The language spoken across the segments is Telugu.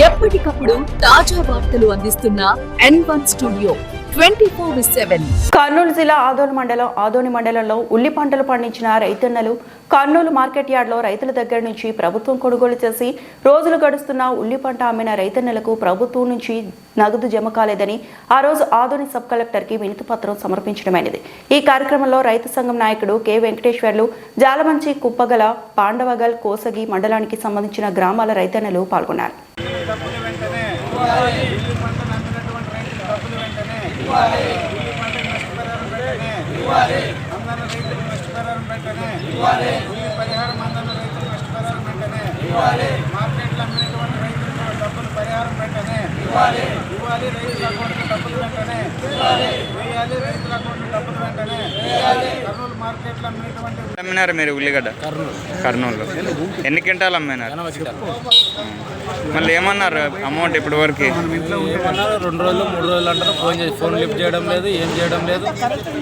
ఎప్పటికప్పుడు తాజా వార్తలు అందిస్తున్న N1 స్టూడియో 24/7. కర్నూలు జిల్లా ఆదోని మండలంలో ఉల్లి పంటలు పండించిన రైతన్నలు కర్నూలు మార్కెట్ యార్డ్లో రైతుల దగ్గర నుంచి ప్రభుత్వం కొనుగోలు చేసి రోజులు గడుస్తున్న ఉల్లి పంట అమ్మిన రైతన్నలకు ప్రభుత్వం నుంచి నగదు జమ కాలేదని ఆ రోజు ఆదోని సబ్ కలెక్టర్కి వినతి పత్రం సమర్పించడమైనది. ఈ కార్యక్రమంలో రైతు సంఘం నాయకుడు కె వెంకటేశ్వర్లు, జాలమంచి, కుప్పగల, పాండవగల్, కోసగి మండలానికి సంబంధించిన గ్రామాల రైతన్నలు పాల్గొన్నారు. అమ్మినారు మీరు ఉల్లిగడ్డ? కర్నూలు. ఎన్ని క్వింటాలు అమ్మినారు? మళ్ళీ ఏమన్నారు అమౌంట్ ఇప్పటి వరకు? 2 రోజులు 3 రోజులు అంటారు. ఫోన్ లిఫ్ట్ చేయడం లేదు, ఏం చేయడం లేదు.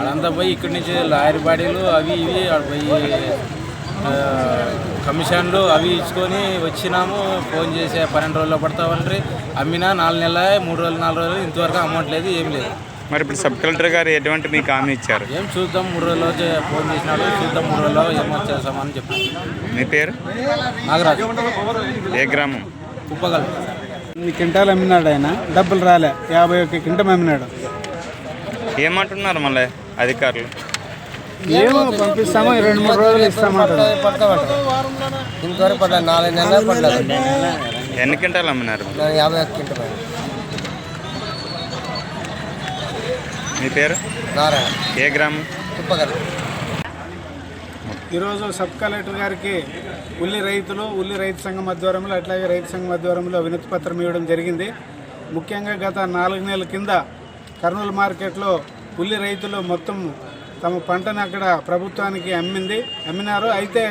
అదంతా పోయి ఇక్కడి నుంచి లారీ బాడీలు అవి ఇవి పోయి కమిషన్లు అవి ఇచ్చుకొని వచ్చినాము. ఫోన్ చేసి 12 రోజుల్లో పడతామంటారు. అమ్మినా 4 నెలలు, 3 రోజులు 4 రోజులు ఇంతవరకు అమౌంట్ లేదు, ఏం లేదు. మరి ఇప్పుడు సబ్ కలెక్టర్ గారు ఎటువంటి మీకు హామీ ఇచ్చారు? ఏం చూద్దాం, 3 రోజుల్లో ఫోన్ చేసినాడు, చూద్దాం 3 రోజుల్లో ఏమో చేస్తామని చెప్పాను. మీ పేరు? నాగరాజు. ఏ గ్రామం? కుప్పగల్. 8 క్వింటాలు అమ్మినాడు ఆయన, డబ్బులు రాలే. 51 క్వింటం అమ్మినాడు. ఏమంటున్నారు మళ్ళీ అధికారులు? ఏమో పంపిస్తాము, 2-3 రోజులు ఇస్తామంటారు. ఇంతవరకు పడ్డాను, 4 నెలలు పడ్డాను. ఎన్ని క్వింటాలు అమ్మినారు? 51 క్వింటాలు. మీ పేరు? నారాయణ. ఏ గ్రామం? కుప్పగల్. ఈరోజు సబ్ కలెక్టర్ గారికి ఉల్లి రైతు సంఘం ఆధ్వర్యంలో, అట్లాగే రైతు సంఘం ఆధ్వర్యంలో వినతి పత్రం ఇవ్వడం జరిగింది. ముఖ్యంగా గత 4 నెలల కింద కర్నూలు మార్కెట్లో ఉల్లి రైతులు మొత్తం తమ పంటను అక్కడ ప్రభుత్వానికి అమ్మినారు. అయితే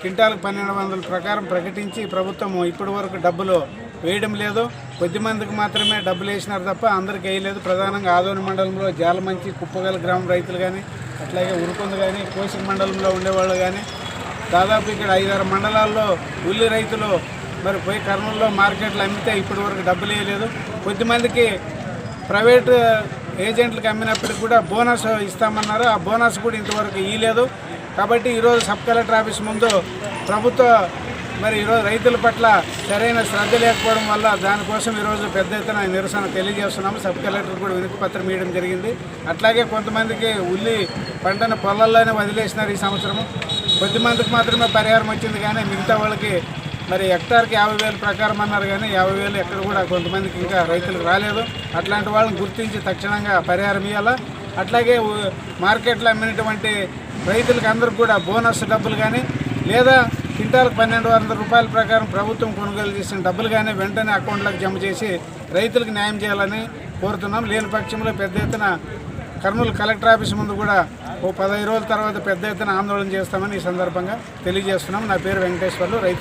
క్వింటాలకు 1200 ప్రకారం ప్రకటించి ప్రభుత్వం ఇప్పటి వరకు డబ్బులు వేయడం లేదు. కొద్దిమందికి మాత్రమే డబ్బులు వేసినారు తప్ప అందరికీ వేయలేదు. ప్రధానంగా ఆదోని మండలంలో జాలమంచి, కుప్పగల గ్రామం రైతులు కానీ, అట్లాగే ఉరుకొంద కానీ, కోసిక మండలంలో ఉండేవాళ్ళు కానీ, దాదాపు ఇక్కడ 5-6 మండలాల్లో ఉల్లి రైతులు మరి పోయి కర్నూలులో మార్కెట్లో అమ్మితే ఇప్పటి వరకు డబ్బులు వేయలేదు. కొద్దిమందికి ప్రైవేటు ఏజెంట్లకు అమ్మినప్పటికి కూడా బోనస్ ఇస్తామన్నారు. ఆ బోనస్ కూడా ఇంతవరకు ఇవ్వలేదు. కాబట్టి ఈరోజు సబ్ కలెక్టర్ ఆఫీస్ ముందు ప్రభుత్వ మరి ఈరోజు రైతుల పట్ల సరైన శ్రద్ధ లేకపోవడం వల్ల దానికోసం ఈరోజు పెద్ద ఎత్తున నిరసన తెలియజేస్తున్నాము. సబ్ కలెక్టర్ కూడా వినతి పత్రం ఇవ్వడం జరిగింది. అట్లాగే కొంతమందికి ఉల్లి పంటను పొలాల్లోనే వదిలేసినారు ఈ సంవత్సరము. కొద్దిమందికి మాత్రమే పరిహారం వచ్చింది, కానీ మిగతా వాళ్ళకి మరి హెక్టార్కి 50,000 ప్రకారం అన్నారు, కానీ 50,000 ఎక్కడ కూడా కొంతమందికి ఇంకా రైతులకు రాలేదు. అట్లాంటి వాళ్ళని గుర్తించి తక్షణంగా పరిహారం ఇవ్వాలా. అట్లాగే మార్కెట్లో అమ్మినటువంటి రైతులకు అందరికి కూడా బోనస్ డబ్బులు కానీ, లేదా క్వింటాలకు 1,200 రూపాయల ప్రకారం ప్రభుత్వం కొనుగోలు చేసిన డబ్బులు కానీ వెంటనే అకౌంట్లకు జమ చేసి రైతులకు న్యాయం చేయాలని కోరుతున్నాం. లేని పక్షంలో పెద్ద ఎత్తున కర్నూలు కలెక్టర్ ఆఫీస్ ముందు కూడా 15 రోజుల తర్వాత పెద్ద ఎత్తున ఆందోళన చేస్తామని ఈ సందర్భంగా తెలియజేస్తున్నాం. నా పేరు వెంకటేశ్వర్లు, రైతు